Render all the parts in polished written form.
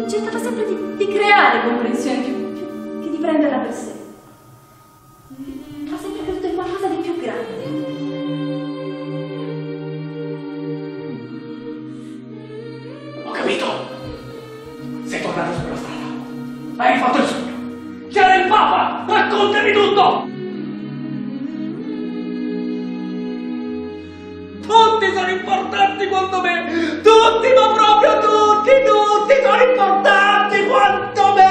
cercava sempre di creare comprensione più che di prenderla per sé. Ha sempre creduto in qualcosa di più grande. Ho capito! Sei tornato sulla strada. Hai fatto il sogno. C'era il Papa! Raccontami tutto! Tutti sono importanti quanto me! Tutti, ma proprio tutti sono importanti quanto me!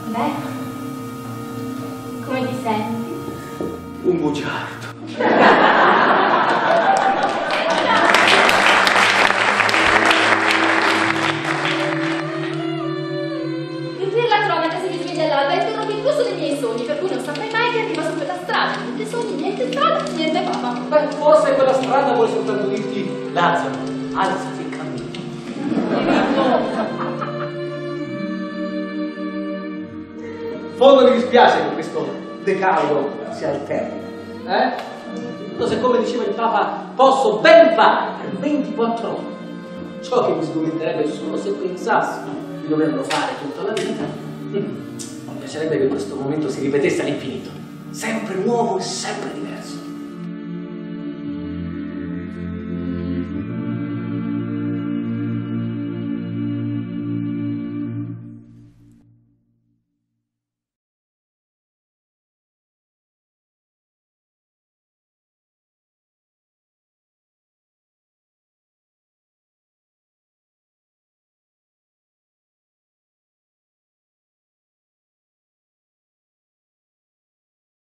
Beh, come ti senti? Un bugiardo. La cronaca si risveglia all'alba e interrompe il corso dei miei sogni, per cui non saprai mai che arriva su quella strada. Niente sogni, niente strada, niente Papa. Beh, forse quella strada vuole soltanto dirti Lazzaro, alzati e cammina. Fondo mi dispiace che questo decalogo sia al termine. Se come diceva il Papa, posso ben fare per 24 ore. Ciò che mi sgomenterebbe solo se pensassi di doverlo fare tutta la vita. Mi piacerebbe che questo momento si ripetesse all'infinito, sempre nuovo e sempre diverso.